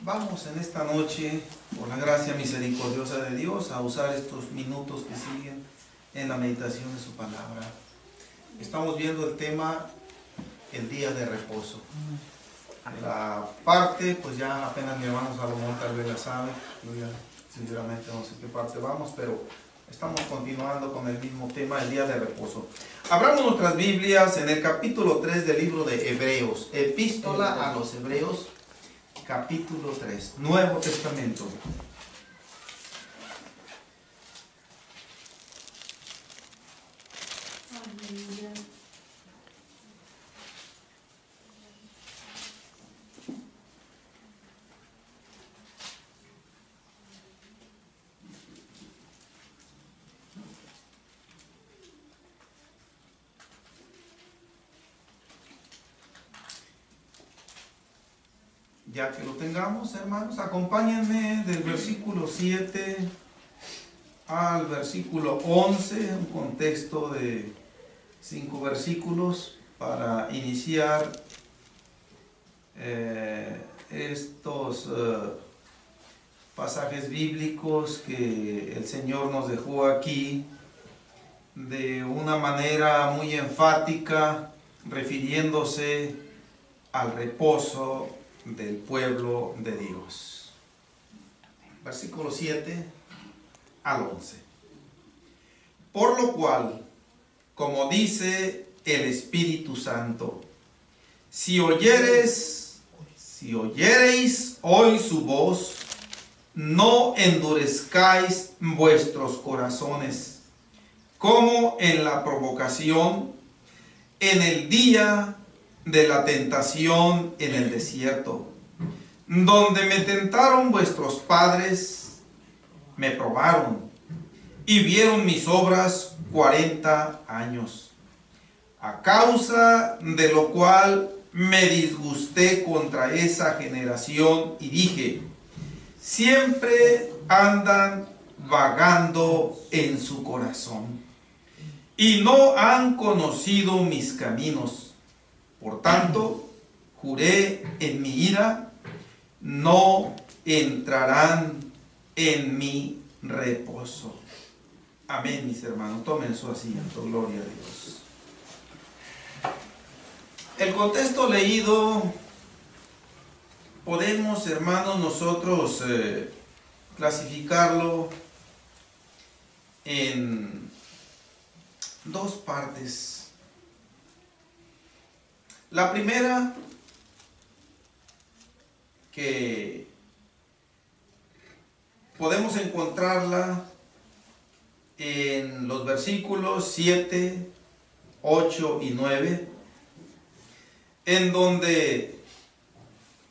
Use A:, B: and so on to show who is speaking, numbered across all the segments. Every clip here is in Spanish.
A: Vamos en esta noche, por la gracia misericordiosa de Dios, a usar estos minutos que siguen en la meditación de su palabra. Estamos viendo el tema, el día de reposo. La parte, pues ya apenas mi hermano Salomón tal vez la sabe. Yo ya sinceramente no sé qué parte vamos, pero estamos continuando con el mismo tema, el día de reposo. Abramos nuestras Biblias en el capítulo 3 del libro de Hebreos, Epístola a los Hebreos, capítulo 3, Nuevo Testamento. Ya que lo tengamos, hermanos, acompáñenme del versículo 7 al versículo 11, un contexto de 5 versículos para iniciar estos pasajes bíblicos que el Señor nos dejó aquí de una manera muy enfática, refiriéndose al reposo del pueblo de Dios. Versículo 7 al 11. Por lo cual, como dice el Espíritu Santo, si oyereis hoy su voz, no endurezcáis vuestros corazones, como en la provocación, en el día de la tentación en el desierto, donde me tentaron vuestros padres, me probaron y vieron mis obras 40 años, a causa de lo cual me disgusté contra esa generación y dije, siempre andan vagando en su corazón y no han conocido mis caminos. Por tanto, juré en mi ira, no entrarán en mi reposo. Amén, mis hermanos. Tomen su asiento. Gloria a Dios. El contexto leído, podemos, hermanos, nosotros clasificarlo en dos partes. La primera, que podemos encontrarla en los versículos 7, 8 y 9, en donde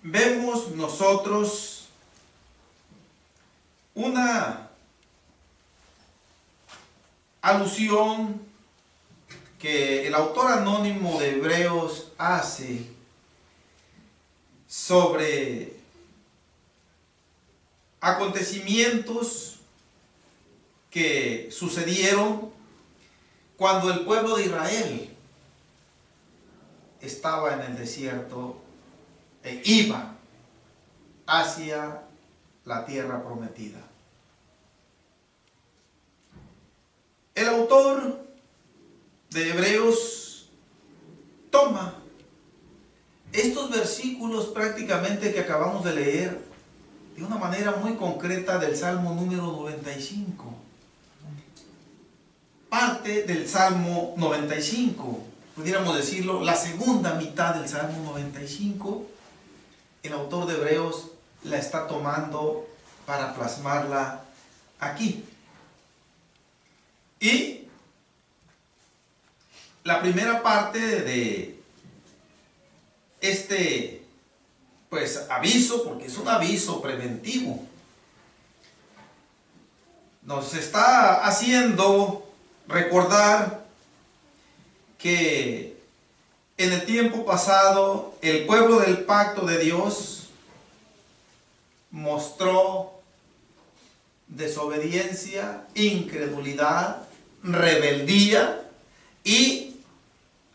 A: vemos nosotros una alusión que el autor anónimo de Hebreos hace sobre acontecimientos que sucedieron cuando el pueblo de Israel estaba en el desierto e iba hacia la tierra prometida. El autor de Hebreos toma estos versículos prácticamente que acabamos de leer de una manera muy concreta del Salmo número 95. Parte del Salmo 95, pudiéramos decirlo, la segunda mitad del Salmo 95, el autor de Hebreos la está tomando para plasmarla aquí. Y la primera parte de este, pues, aviso, porque es un aviso preventivo, nos está haciendo recordar que en el tiempo pasado el pueblo del pacto de Dios mostró desobediencia, incredulidad, rebeldía y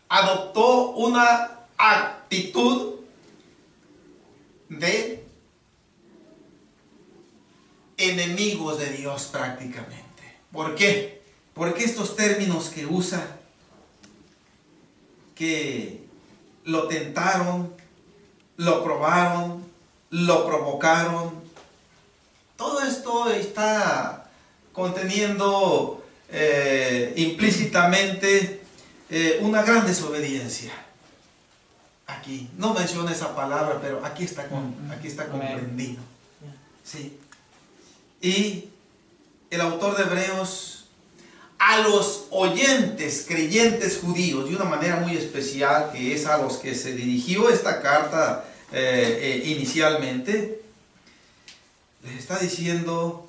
A: adoptó una actitud de enemigos de Dios prácticamente. ¿Por qué? Porque estos términos que usa, que lo tentaron, lo probaron, lo provocaron, todo esto está conteniendo implícitamente una gran desobediencia. Aquí, no menciona esa palabra, pero aquí está comprendido. Sí. Y el autor de Hebreos, a los oyentes, creyentes judíos, de una manera muy especial, que es a los que se dirigió esta carta inicialmente, les está diciendo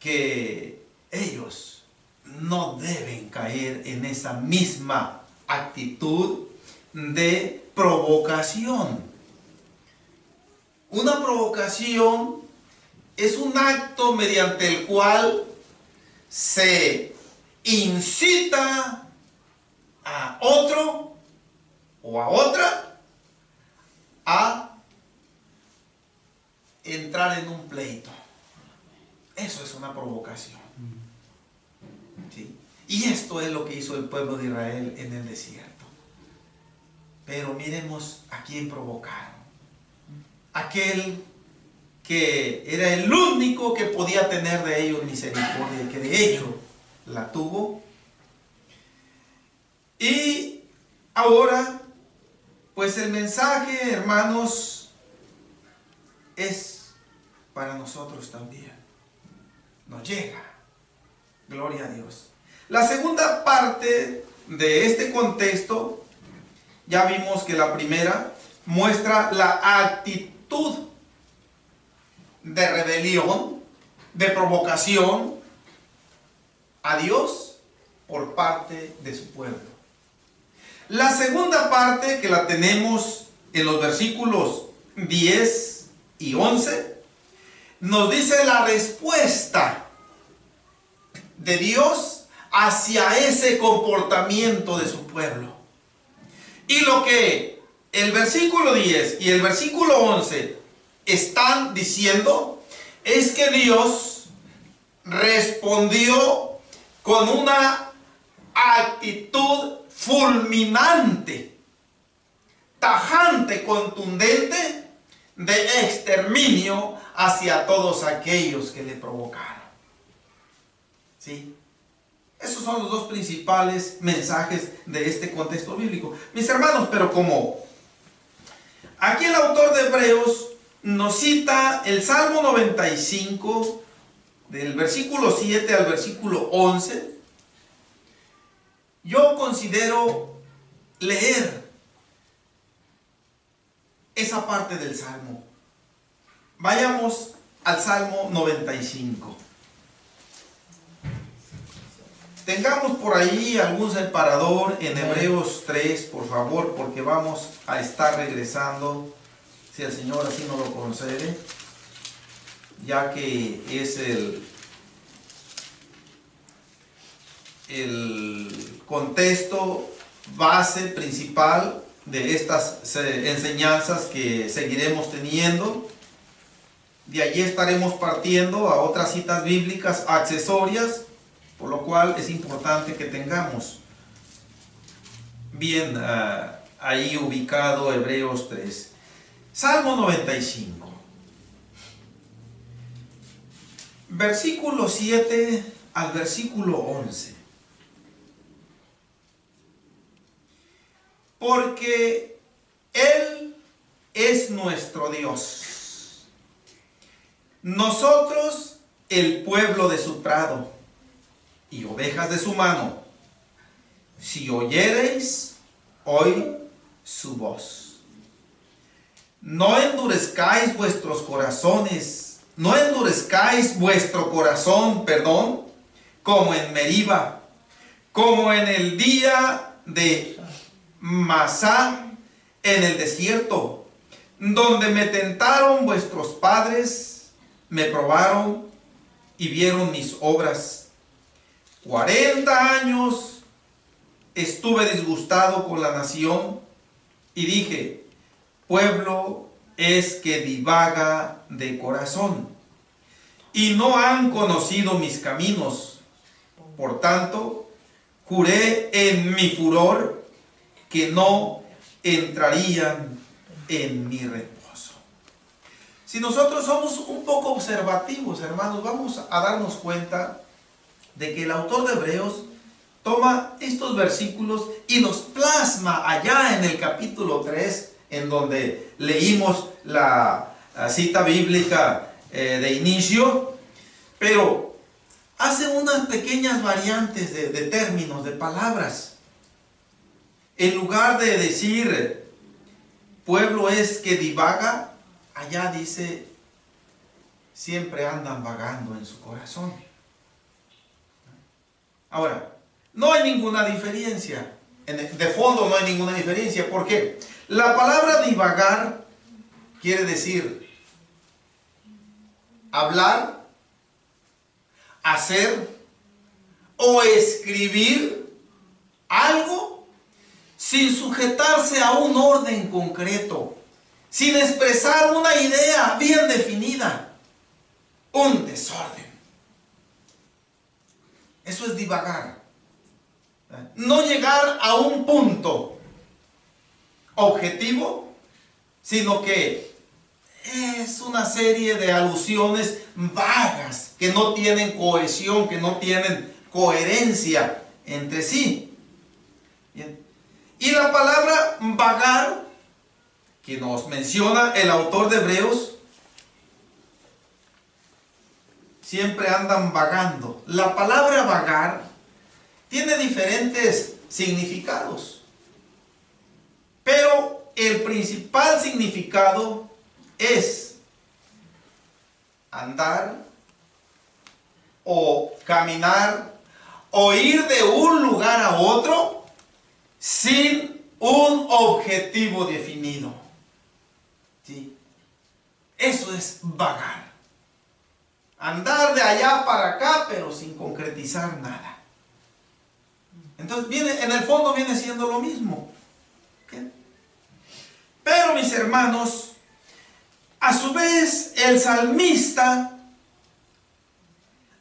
A: que ellos no deben caer en esa misma actitud de provocación. Una provocación es un acto mediante el cual se incita a otro o a otra a entrar en un pleito. Eso es una provocación. ¿Sí? Y esto es lo que hizo el pueblo de Israel en el desierto. Pero miremos a quién provocaron. Aquel que era el único que podía tener de ellos misericordia, y que de hecho la tuvo. Y ahora, pues el mensaje, hermanos, es para nosotros también. Nos llega. Gloria a Dios. La segunda parte de este contexto, ya vimos que la primera muestra la actitud de rebelión, de provocación a Dios por parte de su pueblo. La segunda parte, que la tenemos en los versículos 10 y 11, nos dice la respuesta de Dios hacia ese comportamiento de su pueblo. Y lo que el versículo 10 y el versículo 11 están diciendo es que Dios respondió con una actitud fulminante, tajante, contundente, de exterminio hacia todos aquellos que le provocaron. ¿Sí? Esos son los dos principales mensajes de este contexto bíblico. Mis hermanos, pero como aquí el autor de Hebreos nos cita el Salmo 95, del versículo 7 al versículo 11, yo considero leer esa parte del Salmo. Vayamos al Salmo 95. Tengamos por ahí algún separador en Hebreos 3, por favor, porque vamos a estar regresando, si el Señor así nos lo concede, ya que es el contexto base principal de estas enseñanzas que seguiremos teniendo. De allí estaremos partiendo a otras citas bíblicas accesorias, por lo cual es importante que tengamos bien ahí ubicado Hebreos 3. Salmo 95. Versículo 7 al versículo 11. Porque Él es nuestro Dios, nosotros el pueblo de su prado y ovejas de su mano. Si oyereis hoy su voz, no endurezcáis vuestros corazones, no endurezcáis vuestro corazón, como en Meriba, como en el día de Masá en el desierto, donde me tentaron vuestros padres, me probaron y vieron mis obras. 40 años estuve disgustado con la nación y dije, pueblo es que divaga de corazón y no han conocido mis caminos. Por tanto, juré en mi furor que no entrarían en mi reposo. Si nosotros somos un poco observativos, hermanos, vamos a darnos cuenta de que el autor de Hebreos toma estos versículos y los plasma allá en el capítulo 3, en donde leímos la cita bíblica de inicio, pero hace unas pequeñas variantes de términos, de palabras. En lugar de decir pueblo es que divaga, allá dice siempre andan vagando en su corazón. Ahora, no hay ninguna diferencia, de fondo no hay ninguna diferencia. ¿Por qué? La palabra divagar quiere decir hablar, hacer o escribir algo sin sujetarse a un orden concreto, sin expresar una idea bien definida, un desorden. Eso es divagar. No llegar a un punto objetivo, sino que es una serie de alusiones vagas que no tienen cohesión, que no tienen coherencia entre sí. Bien. Y la palabra vagar, que nos menciona el autor de Hebreos, siempre andan vagando. La palabra vagar tiene diferentes significados, pero el principal significado es andar o caminar o ir de un lugar a otro sin un objetivo definido. ¿Sí? Eso es vagar. Andar de allá para acá, pero sin concretizar nada. Entonces, en el fondo viene siendo lo mismo. ¿Okay? Pero, mis hermanos, a su vez, el salmista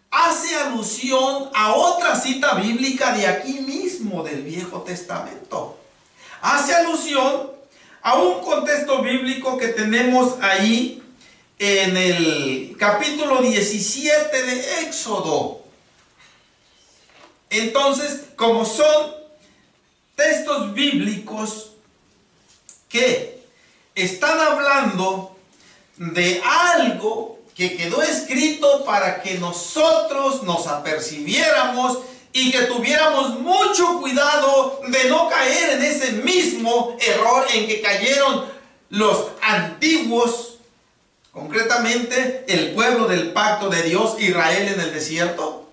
A: hace alusión a otra cita bíblica de aquí mismo, del Viejo Testamento. Hace alusión a un contexto bíblico que tenemos ahí en el capítulo 17 de Éxodo. Entonces, como son textos bíblicos que están hablando de algo que quedó escrito para que nosotros nos apercibiéramos y que tuviéramos mucho cuidado de no caer en ese mismo error en que cayeron los antiguos, concretamente el pueblo del pacto de Dios, Israel en el desierto,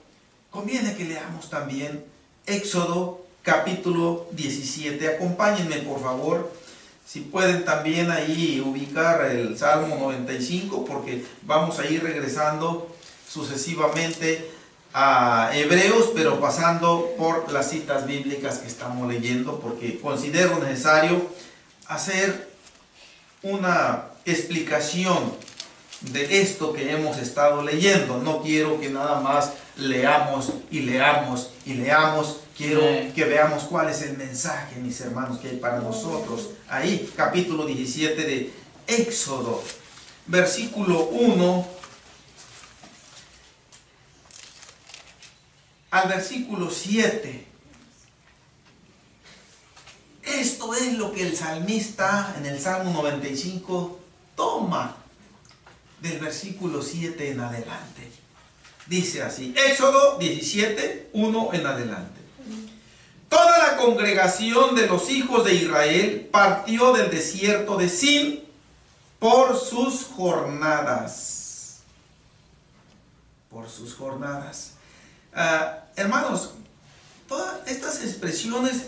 A: conviene que leamos también Éxodo capítulo 17. Acompáñenme, por favor, si pueden también ahí ubicar el Salmo 95, porque vamos a ir regresando sucesivamente a Hebreos, pero pasando por las citas bíblicas que estamos leyendo, porque considero necesario hacer una explicación de esto que hemos estado leyendo. No quiero que nada más leamos y leamos y leamos. Quiero que veamos cuál es el mensaje, mis hermanos, que hay para nosotros. Ahí, capítulo 17 de Éxodo, versículo 1 al versículo 7. Esto es lo que el salmista en el Salmo 95 toma del versículo 7 en adelante. Dice así, Éxodo 17, 1 en adelante. Toda la congregación de los hijos de Israel partió del desierto de Sin por sus jornadas. Por sus jornadas. Hermanos, todas estas expresiones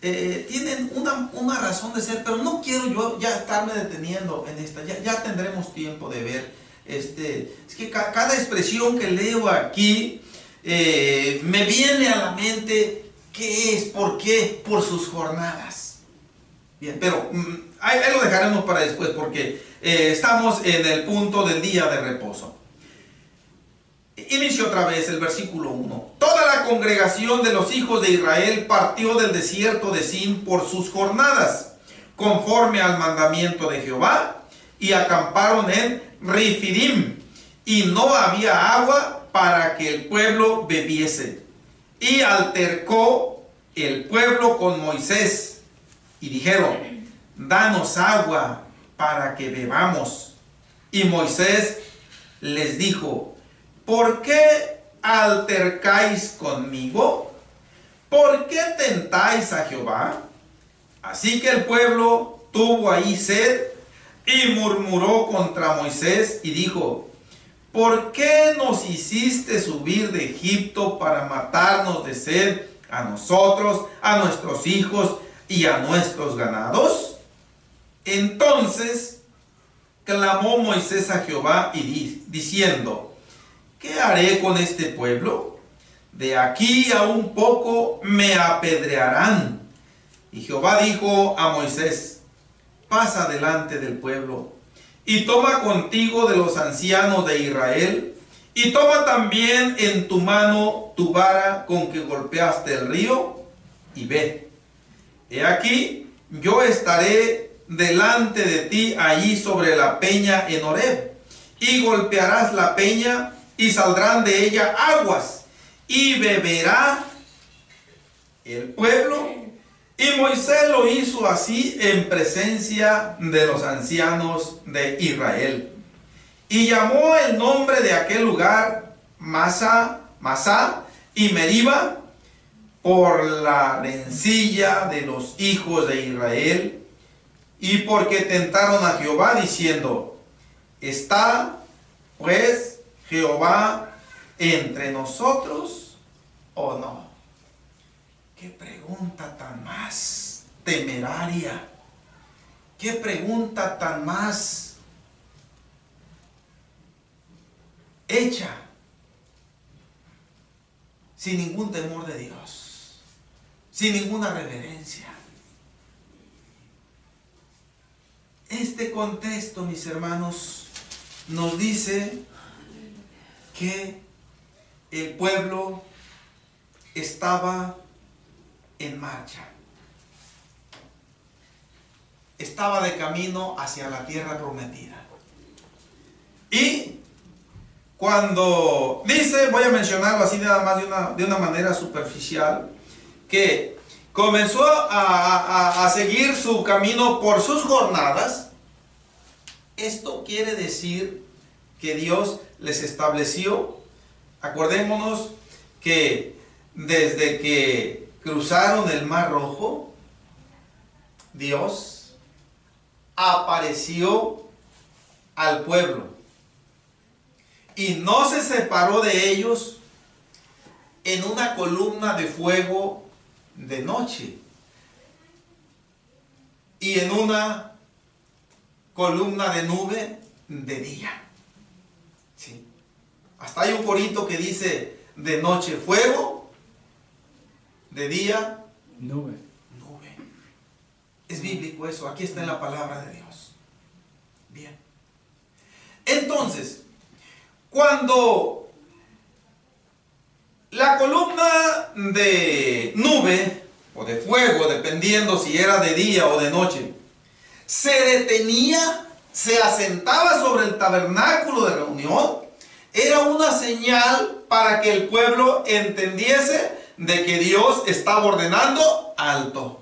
A: tienen una razón de ser, pero no quiero yo ya estarme deteniendo en esta. Ya tendremos tiempo de ver. Es que cada expresión que leo aquí me viene a la mente. ¿Qué es? ¿Por qué? Por sus jornadas. Bien, pero ahí lo dejaremos para después, porque estamos en el punto del día de reposo. Inicio otra vez el versículo 1. Toda la congregación de los hijos de Israel partió del desierto de Sin por sus jornadas, conforme al mandamiento de Jehová, y acamparon en Refidim, y no había agua para que el pueblo bebiese. Y altercó el pueblo con Moisés, y dijeron: danos agua para que bebamos. Y Moisés les dijo: ¿por qué altercáis conmigo? ¿Por qué tentáis a Jehová? Así que el pueblo tuvo ahí sed y murmuró contra Moisés y dijo: ¿por qué nos hiciste subir de Egipto para matarnos de sed a nosotros, a nuestros hijos y a nuestros ganados? Entonces clamó Moisés a Jehová y diciendo: ¿qué haré con este pueblo? De aquí a un poco me apedrearán. Y Jehová dijo a Moisés: pasa delante del pueblo, y toma contigo de los ancianos de Israel, y toma también en tu mano tu vara con que golpeaste el río, y ve. He aquí, yo estaré delante de ti allí sobre la peña en Horeb, y golpearás la peña, y saldrán de ella aguas, y beberá el pueblo. Y Moisés lo hizo así en presencia de los ancianos de Israel. Y llamó el nombre de aquel lugar Masá y Meriba, por la rencilla de los hijos de Israel, y porque tentaron a Jehová diciendo: ¿está pues Jehová entre nosotros o no? Qué pregunta tan más temeraria. Qué pregunta tan más hecha sin ningún temor de Dios, sin ninguna reverencia. Este contexto, mis hermanos, nos dice que el pueblo estaba en marcha, estaba de camino hacia la tierra prometida. Y cuando dice, voy a mencionarlo así nada más de una manera superficial, que comenzó a seguir su camino por sus jornadas, esto quiere decir que Dios les estableció. Acordémonos que desde que cruzaron el Mar Rojo, Dios apareció al pueblo y no se separó de ellos en una columna de fuego de noche y en una columna de nube de día. ¿Sí? Hasta hay un corito que dice: de noche fuego, de día nube. Es bíblico eso, aquí está en la palabra de Dios. Bien. Entonces, cuando la columna de nube o de fuego, dependiendo si era de día o de noche, se detenía, se asentaba sobre el tabernáculo de reunión, era una señal para que el pueblo entendiese de que Dios estaba ordenando: alto.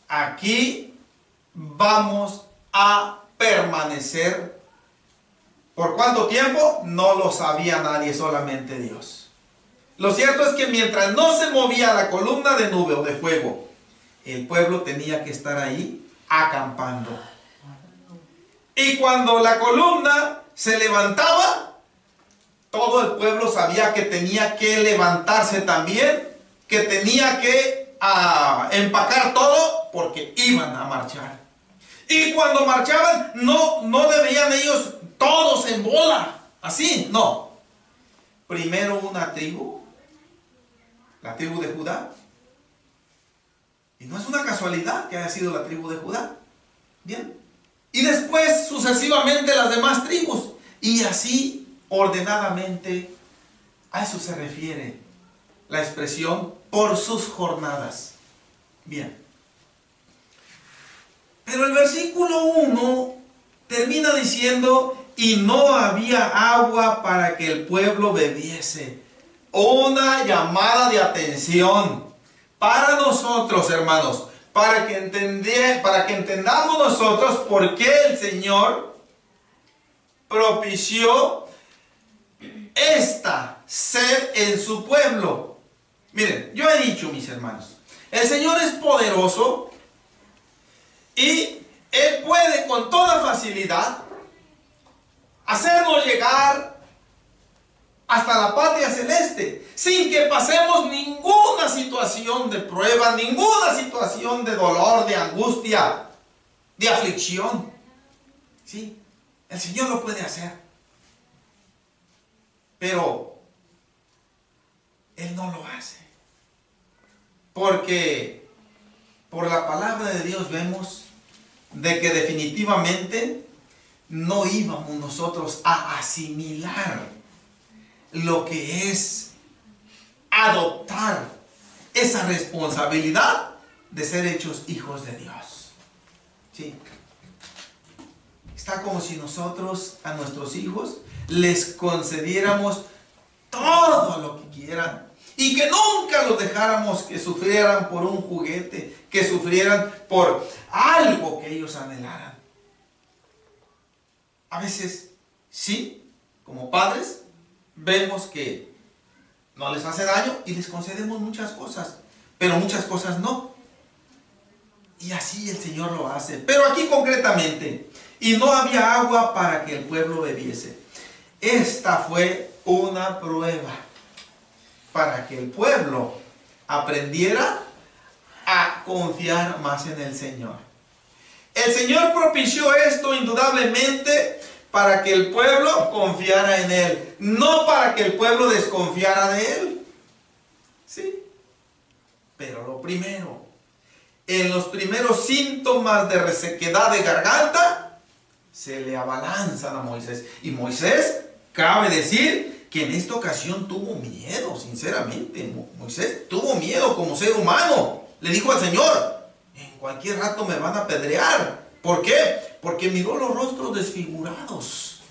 A: Aquí vamos a permanecer. ¿Por cuánto tiempo? No lo sabía nadie, solamente Dios. Lo cierto es que mientras no se movía la columna de nube o de fuego, el pueblo tenía que estar ahí acampando. Y cuando la columna se levantaba, todo el pueblo sabía que tenía que levantarse también, que tenía que empacar todo, porque iban a marchar. Y cuando marchaban, no debían ellos todos en bola, así, no. Primero una tribu, la tribu de Judá. Y no es una casualidad que haya sido la tribu de Judá. Bien. Y después sucesivamente las demás tribus. Y así ordenadamente. A eso se refiere la expresión por sus jornadas. Bien. Pero el versículo 1 termina diciendo, y no había agua para que el pueblo bebiese. Una llamada de atención para nosotros, hermanos, para que entendamos nosotros por qué el Señor propició esta sed en su pueblo. Miren, yo he dicho, mis hermanos, el Señor es poderoso y Él puede con toda facilidad hacernos llegar hasta la patria celeste sin que pasemos ninguna situación de prueba, ninguna situación de dolor, de angustia, de aflicción. Sí, el Señor lo puede hacer, pero Él no lo hace, porque por la palabra de Dios vemos de que definitivamente no íbamos nosotros a asimilar lo que es adoptar esa responsabilidad de ser hechos hijos de Dios. Sí. Está como si nosotros a nuestros hijos les concediéramos todo lo que quieran y que nunca los dejáramos que sufrieran por un juguete, que sufrieran por algo que ellos anhelaran. A veces, sí, como padres, vemos que no les hace daño y les concedemos muchas cosas, pero muchas cosas no. Y así el Señor lo hace. Pero aquí concretamente, y no había agua para que el pueblo bebiese. Esta fue una prueba para que el pueblo aprendiera a confiar más en el Señor. El Señor propició esto indudablemente para que el pueblo confiara en Él, no para que el pueblo desconfiara de Él. Sí. Pero lo primero, en los primeros síntomas de resequedad de garganta, se le abalanzan a Moisés. Y Moisés, cabe decir que en esta ocasión tuvo miedo, sinceramente. Moisés tuvo miedo como ser humano. Le dijo al Señor, en cualquier rato me van a apedrear. ¿Por qué? Porque miró los rostros desfigurados,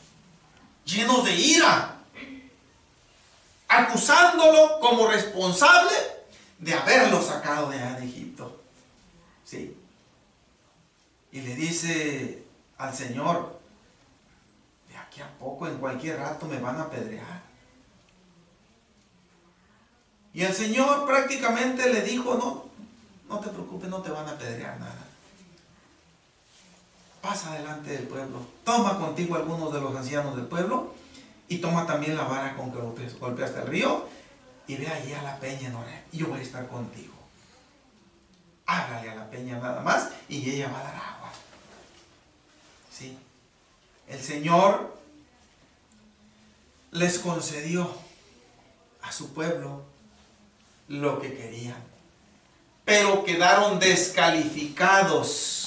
A: llenos de ira, acusándolo como responsable de haberlo sacado de Egipto. ¿Sí? Y le dice al Señor, de aquí a poco, en cualquier rato me van a apedrear. Y el Señor prácticamente le dijo, no te preocupes, no te van a apedrear nada. Pasa delante del pueblo, toma contigo algunos de los ancianos del pueblo y toma también la vara con que golpeaste el río y ve allí a la peña en Horeb y yo voy a estar contigo. Háblale a la peña nada más y ella va a dar agua. ¿Sí? El Señor les concedió a su pueblo lo que querían, pero quedaron descalificados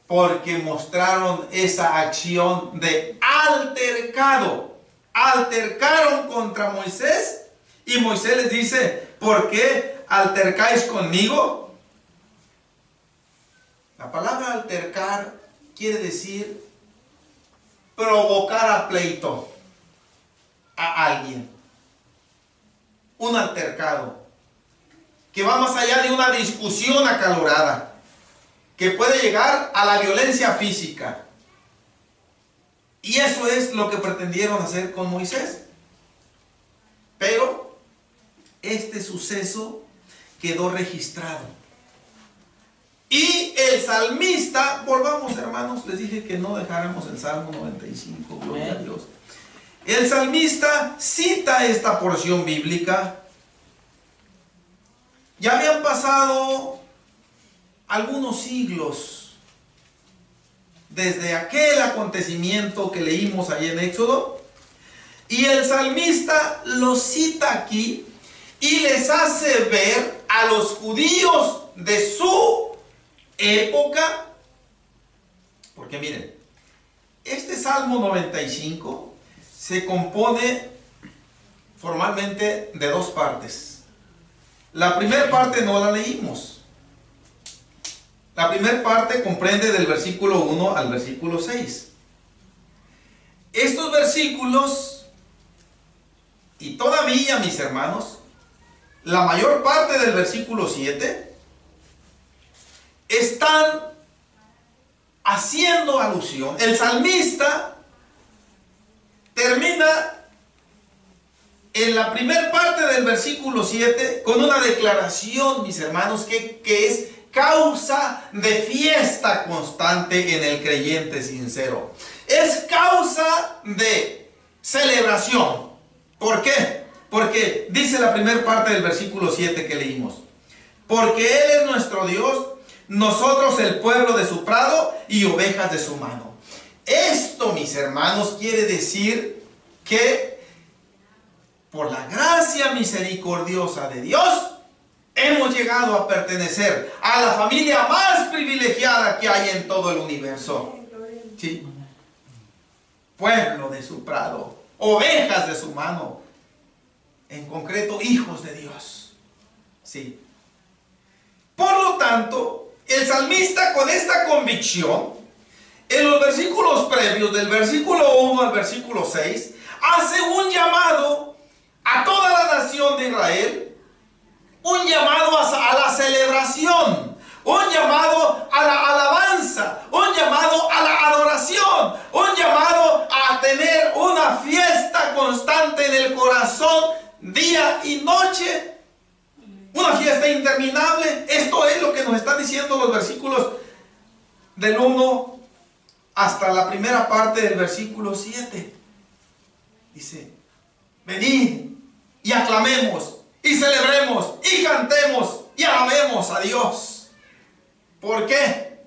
A: porque mostraron esa acción de altercado. Altercaron contra Moisés y Moisés les dice, ¿por qué altercáis conmigo? La palabra altercar quiere decir provocar a pleito a alguien. Un altercado que va más allá de una discusión acalorada, que puede llegar a la violencia física. Y eso es lo que pretendieron hacer con Moisés. Pero este suceso quedó registrado. Y el salmista, volvamos hermanos, les dije que no dejáramos el Salmo 95, gloria a Dios. El salmista cita esta porción bíblica. Ya habían pasado algunos siglos desde aquel acontecimiento que leímos allí en Éxodo, y el salmista lo cita aquí y les hace ver a los judíos de su época, porque miren, Este Salmo 95 se compone formalmente de dos partes. La primera parte no la leímos. La primera parte comprende del versículo 1 al versículo 6. Estos versículos, y todavía, mis hermanos, la mayor parte del versículo 7, están haciendo alusión. El salmista termina en la primera parte del versículo 7 con una declaración, mis hermanos, que es causa de fiesta constante en el creyente sincero. Es causa de celebración. ¿Por qué? Porque dice la primera parte del versículo 7 que leímos: porque Él es nuestro Dios, nosotros el pueblo de su prado y ovejas de su mano. Esto, mis hermanos, quiere decir que por la gracia misericordiosa de Dios hemos llegado a pertenecer a la familia más privilegiada que hay en todo el universo. ¿Sí? Pueblo de su prado, ovejas de su mano, en concreto hijos de Dios. ¿Sí? Por lo tanto, el salmista, con esta convicción, en los versículos previos, del versículo 1 al versículo 6, hace un llamado a toda la nación de Israel, un llamado a la celebración, un llamado a la alabanza, un llamado a la adoración, un llamado a tener una fiesta constante en el corazón, día y noche. Una fiesta interminable. Esto es lo que nos están diciendo los versículos del 1 hasta la primera parte del versículo 7. Dice: venid y aclamemos, y celebremos, y cantemos, y alabemos a Dios. ¿Por qué?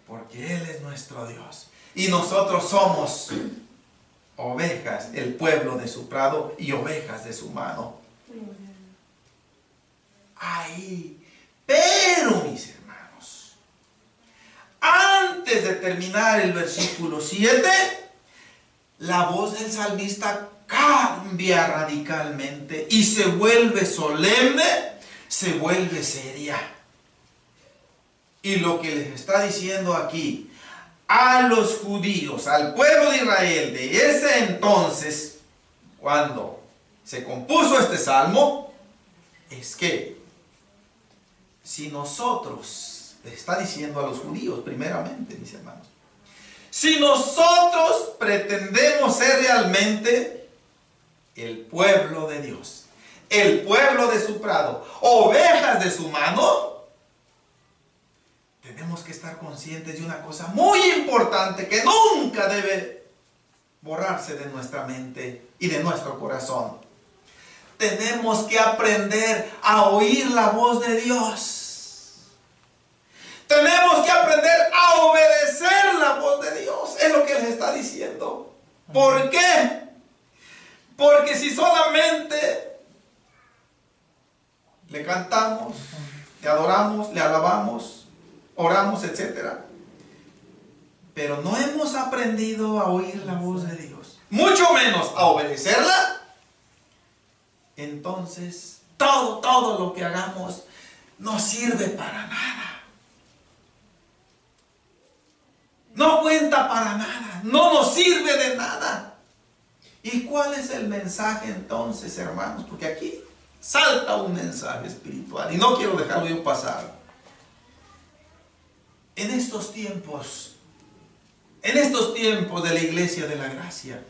A: Porque Él es nuestro Dios, y nosotros somos ovejas, el pueblo de su prado, y ovejas de su mano. Ahí. Pero, mis hermanos, antes de terminar el versículo 7, la voz del salmista cambia radicalmente y se vuelve solemne, se vuelve seria. Y lo que les está diciendo aquí a los judíos, al pueblo de Israel de ese entonces, cuando se compuso este salmo, es que si nosotros, le está diciendo a los judíos primeramente, mis hermanos, si nosotros pretendemos ser realmente el pueblo de Dios, el pueblo de su prado, ovejas de su mano, tenemos que estar conscientes de una cosa muy importante que nunca debe borrarse de nuestra mente y de nuestro corazón. Tenemos que aprender a oír la voz de Dios. Tenemos que aprender a obedecer la voz de Dios. Es lo que les está diciendo. ¿Por qué? Porque si solamente le cantamos, le adoramos, le alabamos, oramos, etc., pero no hemos aprendido a oír la voz de Dios, mucho menos a obedecerla, entonces todo lo que hagamos no sirve para nada. No cuenta para nada, no nos sirve de nada. ¿Y cuál es el mensaje entonces, hermanos? Porque aquí salta un mensaje espiritual y no quiero dejarlo yo pasar. En estos tiempos de la Iglesia de la Gracia,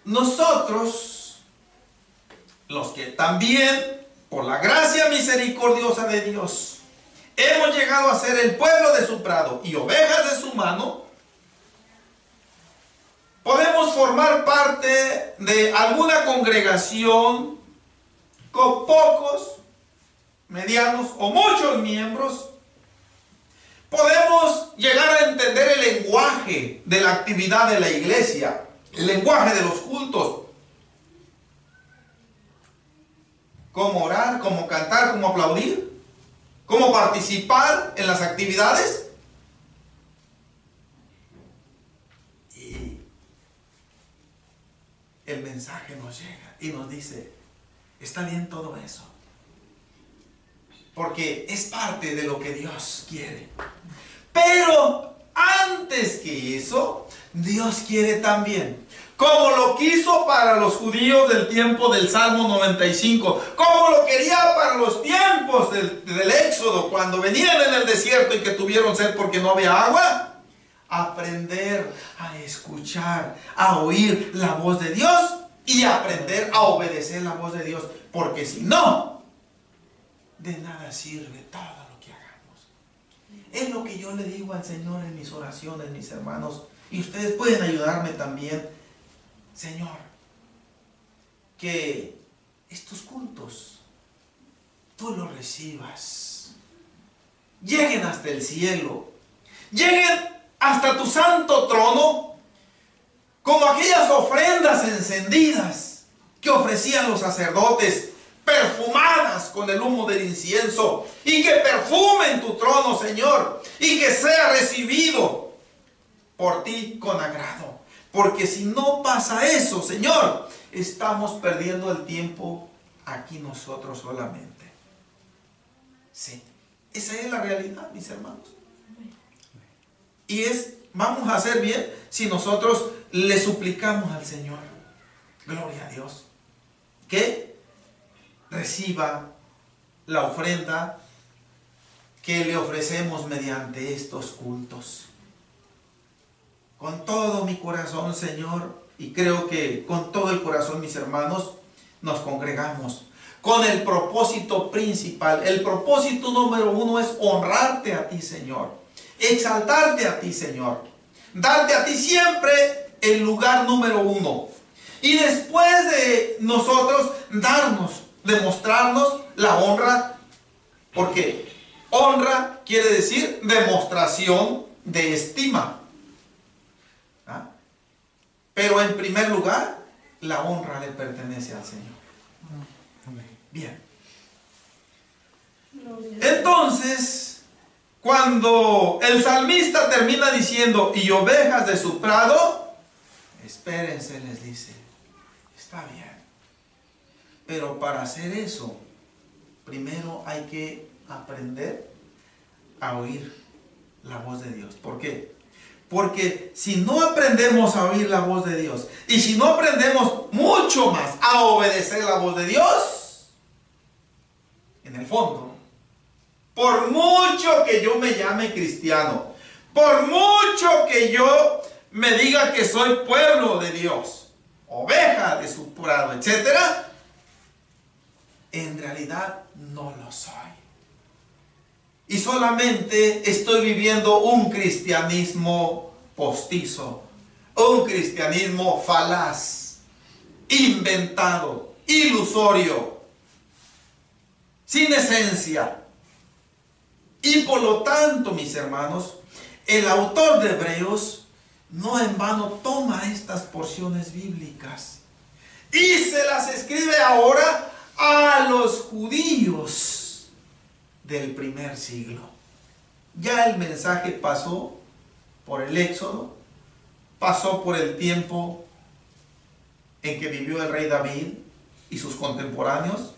A: nosotros, los que también, por la gracia misericordiosa de Dios, hemos llegado a ser el pueblo de su prado y ovejas de su mano, podemos formar parte de alguna congregación con pocos, medianos o muchos miembros. Podemos llegar a entender el lenguaje de la actividad de la iglesia, el lenguaje de los cultos. Cómo orar, cómo cantar, cómo aplaudir, cómo participar en las actividades. el mensaje nos llega y nos dice, está bien todo eso, porque es parte de lo que Dios quiere. Pero antes que eso, Dios quiere también, como lo quiso para los judíos del tiempo del Salmo 95, como lo quería para los tiempos del Éxodo, cuando venían en el desierto y que tuvieron sed porque no había agua, aprender a escuchar, a oír la voz de Dios y aprender a obedecer la voz de Dios, porque si no, de nada sirve todo lo que hagamos. Es lo que yo le digo al Señor en mis oraciones, mis hermanos, y ustedes pueden ayudarme también. Señor, que estos cultos tú los recibas, lleguen hasta el cielo, lleguen hasta tu santo trono, como aquellas ofrendas encendidas que ofrecían los sacerdotes, perfumadas con el humo del incienso, y que perfumen tu trono, Señor, y que sea recibido por ti con agrado. Porque si no pasa eso, Señor, estamos perdiendo el tiempo aquí nosotros solamente. Sí, esa es la realidad, mis hermanos. Y vamos a hacer bien si nosotros le suplicamos al Señor, gloria a Dios, que reciba la ofrenda que le ofrecemos mediante estos cultos. Con todo mi corazón, Señor, y creo que con todo el corazón, mis hermanos, nos congregamos con el propósito principal. El propósito número uno es honrarte a ti, Señor. Exaltarte a ti, Señor. Darte a ti siempre el lugar número uno. Y después de nosotros demostrarnos la honra. Porque honra quiere decir demostración de estima. ¿Ah? Pero en primer lugar, la honra le pertenece al Señor. Bien. Entonces, cuando el salmista termina diciendo, y ovejas de su prado, espérense, les dice, está bien. Pero para hacer eso, primero hay que aprender a oír la voz de Dios. ¿Por qué? Porque si no aprendemos a oír la voz de Dios, y si no aprendemos mucho más a obedecer la voz de Dios, en el fondo, por mucho que yo me llame cristiano, por mucho que yo me diga que soy pueblo de Dios, oveja de su prado, etc., en realidad no lo soy. Y solamente estoy viviendo un cristianismo postizo, un cristianismo falaz, inventado, ilusorio, sin esencia. Y por lo tanto, mis hermanos, el autor de Hebreos no en vano toma estas porciones bíblicas y se las escribe ahora a los judíos del primer siglo. Ya el mensaje pasó por el Éxodo, pasó por el tiempo en que vivió el rey David y sus contemporáneos,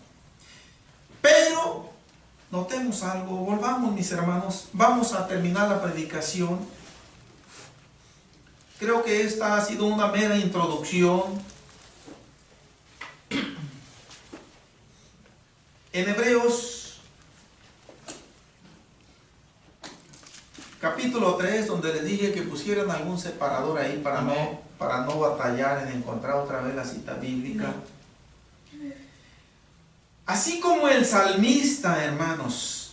A: pero notemos algo, volvamos, mis hermanos, vamos a terminar la predicación. Creo que esta ha sido una mera introducción. En Hebreos capítulo 3, donde les dije que pusieran algún separador ahí para no batallar en encontrar otra vez la cita bíblica. Así como el salmista, hermanos,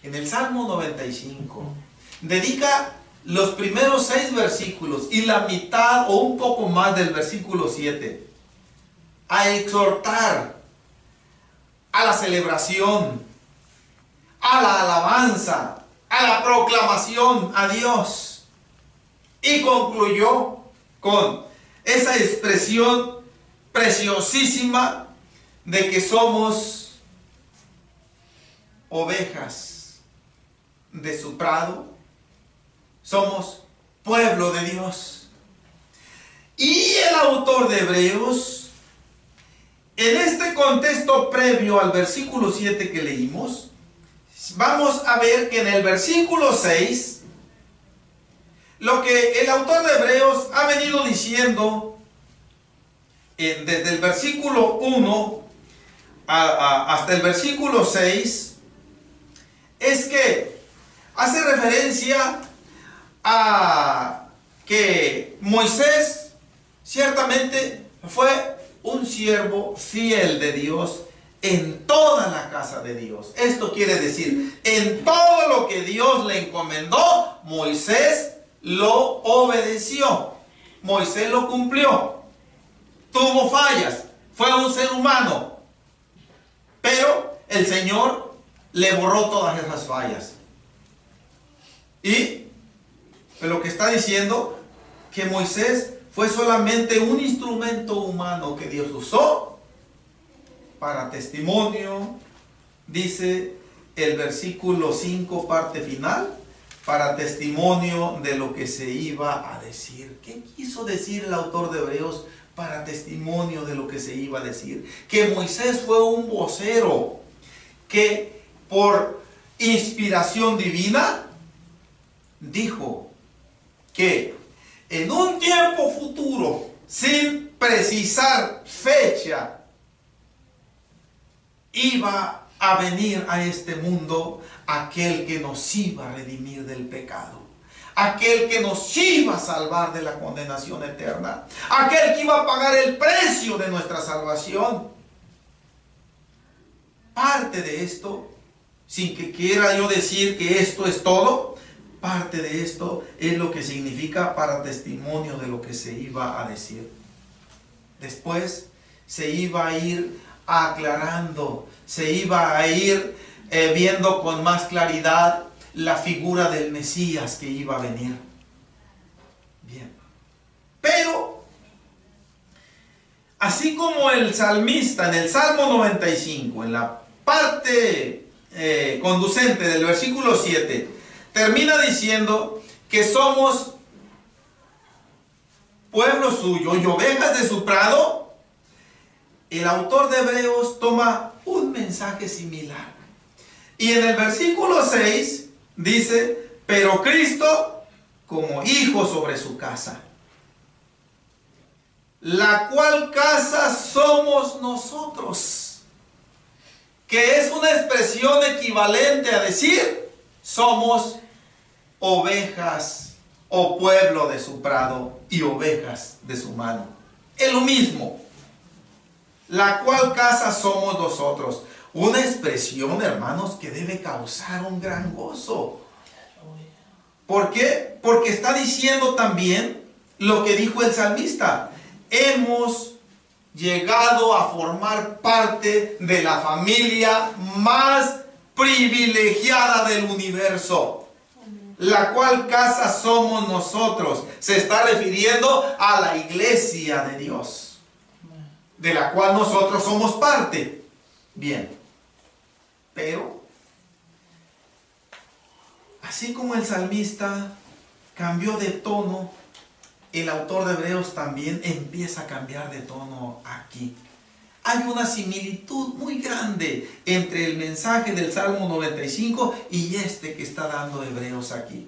A: en el Salmo 95, dedica los primeros 6 versículos y la mitad o un poco más del versículo 7 a exhortar a la celebración, a la alabanza, a la proclamación a Dios, y concluyó con esa expresión preciosísima de que somos ovejas de su prado, somos pueblo de Dios. Y el autor de Hebreos, en este contexto previo al versículo 7 que leímos, vamos a ver que en el versículo 6, lo que el autor de Hebreos ha venido diciendo desde el versículo 1 hasta el versículo 6, es que hace referencia a que Moisés ciertamente fue un siervo fiel de Dios en toda la casa de Dios. Esto quiere decir, en todo lo que Dios le encomendó, Moisés lo obedeció. Moisés lo cumplió. Tuvo fallas. Fue un ser humano. Pero el Señor le borró todas esas fallas. Y lo que está diciendo, que Moisés fue solamente un instrumento humano que Dios usó para testimonio, dice el versículo 5, parte final, para testimonio de lo que se iba a decir. ¿Qué quiso decir el autor de Hebreos para testimonio de lo que se iba a decir? Que Moisés fue un vocero que por inspiración divina dijo que en un tiempo futuro, sin precisar fecha, iba a venir a este mundo aquel que nos iba a redimir del pecado, aquel que nos iba a salvar de la condenación eterna, aquel que iba a pagar el precio de nuestra salvación. Parte de esto, sin que quiera yo decir que esto es todo, parte de esto es lo que significa para testimonio de lo que se iba a decir. Después se iba a ir aclarando, se iba a ir viendo con más claridad la figura del Mesías que iba a venir. Bien. Pero, así como el salmista en el Salmo 95, en la parte conducente del versículo 7, termina diciendo que somos pueblo suyo y ovejas de su prado, el autor de Hebreos toma un mensaje similar. Y en el versículo 6 dice, pero Cristo como hijo sobre su casa, la cual casa somos nosotros, que es una expresión equivalente a decir, somos ovejas o pueblo de su prado y ovejas de su mano. Es lo mismo. La cual casa somos nosotros. Una expresión, hermanos, que debe causar un gran gozo. ¿Por qué? Porque está diciendo también lo que dijo el salmista. Hemos llegado a formar parte de la familia más privilegiada del universo. La cual casa somos nosotros. Se está refiriendo a la iglesia de Dios, de la cual nosotros somos parte. Bien, pero así como el salmista cambió de tono, el autor de Hebreos también empieza a cambiar de tono aquí. Hay una similitud muy grande entre el mensaje del Salmo 95 y este que está dando Hebreos aquí.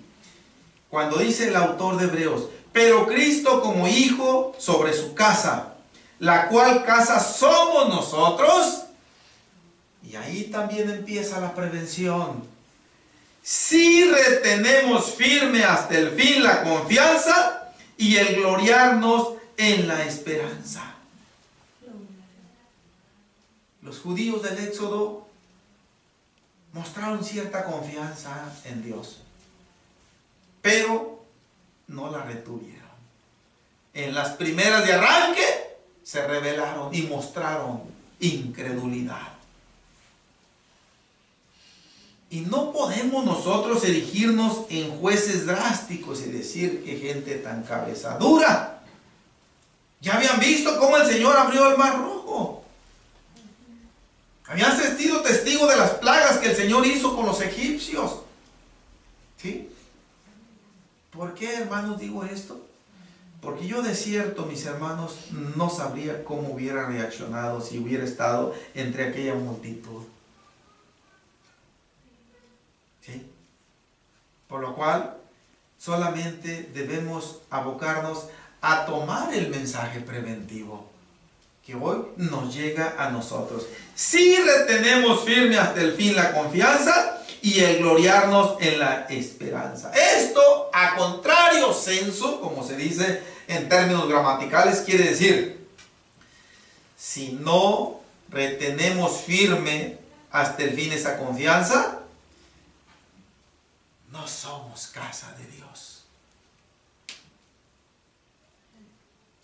A: Cuando dice el autor de Hebreos, pero Cristo como hijo sobre su casa, la cual casa somos nosotros, y ahí también empieza la prevención. Si retenemos firme hasta el fin la confianza y el gloriarnos en la esperanza. Los judíos del Éxodo mostraron cierta confianza en Dios, pero no la retuvieron. En las primeras de arranque se rebelaron y mostraron incredulidad. Y no podemos nosotros erigirnos en jueces drásticos y decir que gente tan cabeza dura. Ya habían visto cómo el Señor abrió el mar rojo. Habían sido testigos de las plagas que el Señor hizo con los egipcios. ¿Sí? ¿Por qué, hermanos, digo esto? Porque yo de cierto, mis hermanos, no sabría cómo hubiera reaccionado si hubiera estado entre aquella multitud. ¿Sí? Por lo cual, solamente debemos abocarnos a tomar el mensaje preventivo que hoy nos llega a nosotros. Si retenemos firme hasta el fin la confianza y el gloriarnos en la esperanza. Esto, a contrario sensu, como se dice en términos gramaticales, quiere decir, si no retenemos firme hasta el fin esa confianza, no somos casa de Dios.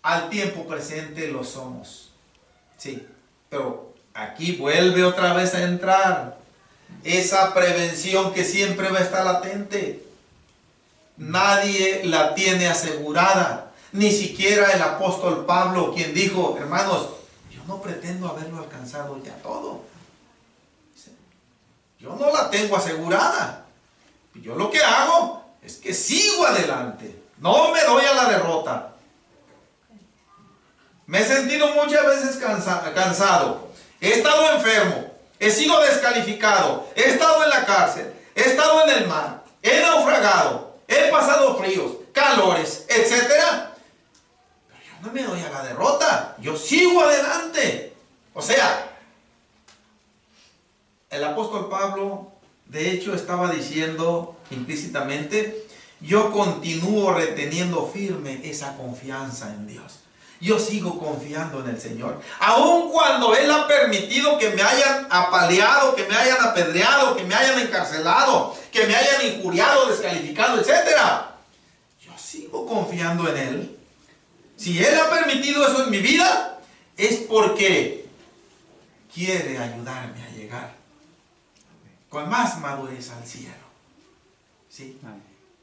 A: Al tiempo presente lo somos. Sí, pero aquí vuelve otra vez a entrar esa prevención que siempre va a estar latente. Nadie la tiene asegurada. Ni siquiera el apóstol Pablo, quien dijo, hermanos, yo no pretendo haberlo alcanzado ya todo. Yo no la tengo asegurada. Yo lo que hago es que sigo adelante. No me doy a la derrota. Me he sentido muchas veces cansado. He estado enfermo. He sido descalificado. He estado en la cárcel. He estado en el mar. He naufragado. He pasado fríos, calores, etc. Pero yo no me doy a la derrota. Yo sigo adelante. O sea, el apóstol Pablo, de hecho, estaba diciendo implícitamente, yo continúo reteniendo firme esa confianza en Dios. Yo sigo confiando en el Señor. Aun cuando Él ha permitido que me hayan apaleado, que me hayan apedreado, que me hayan encarcelado, que me hayan injuriado, descalificado, etc. Yo sigo confiando en Él. Si Él ha permitido eso en mi vida, es porque quiere ayudarme a llegar con más madurez al cielo. ¿Sí?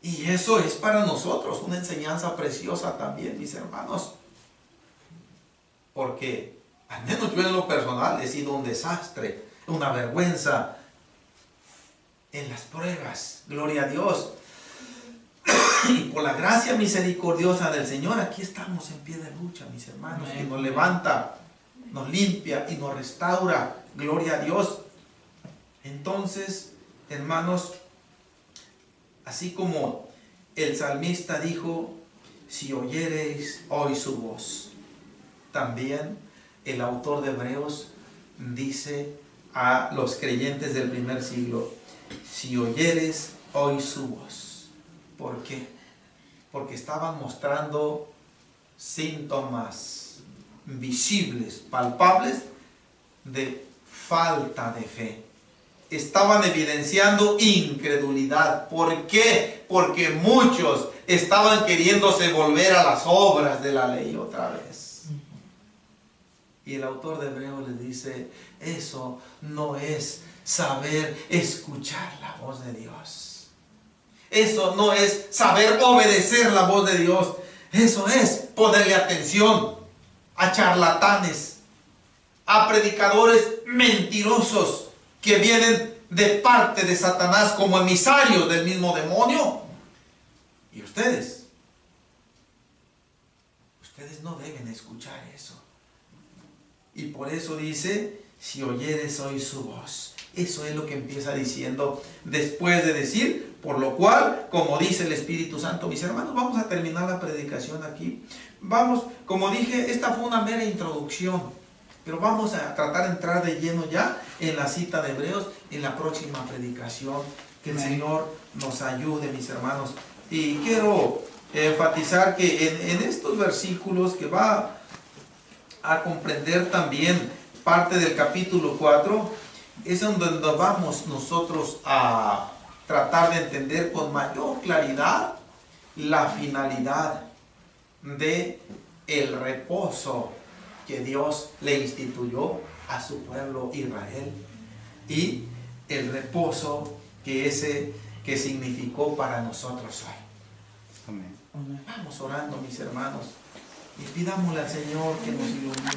A: Y eso es para nosotros una enseñanza preciosa también, mis hermanos. Porque, al menos yo en lo personal, he sido un desastre, una vergüenza en las pruebas. Gloria a Dios. Y por la gracia misericordiosa del Señor, aquí estamos en pie de lucha, mis hermanos, que nos levanta, nos limpia y nos restaura. Gloria a Dios. Entonces, hermanos, así como el salmista dijo, si oyereis hoy su voz, también el autor de Hebreos dice a los creyentes del primer siglo, si oyeres hoy su voz. ¿Por qué? Porque estaban mostrando síntomas visibles, palpables, de falta de fe. Estaban evidenciando incredulidad. ¿Por qué? Porque muchos estaban queriéndose volver a las obras de la ley otra vez. Y el autor de Hebreos les dice, eso no es saber escuchar la voz de Dios. Eso no es saber obedecer la voz de Dios. Eso es ponerle atención a charlatanes, a predicadores mentirosos que vienen de parte de Satanás como emisarios del mismo demonio. Y ustedes no deben escuchar eso. Y por eso dice, si oyeres hoy su voz. Eso es lo que empieza diciendo después de decir, por lo cual, como dice el Espíritu Santo, mis hermanos, vamos a terminar la predicación aquí. Vamos, como dije, esta fue una mera introducción, pero vamos a tratar de entrar de lleno ya en la cita de Hebreos, en la próxima predicación. Que el Señor nos ayude, mis hermanos. Y quiero enfatizar que en estos versículos que va a comprender también parte del capítulo 4, es donde vamos nosotros a tratar de entender con mayor claridad la finalidad de el reposo que Dios le instituyó a su pueblo Israel y el reposo que significó para nosotros hoy. Amén. Vamos orando, mis hermanos, y pidámosle al Señor que nos ilumine.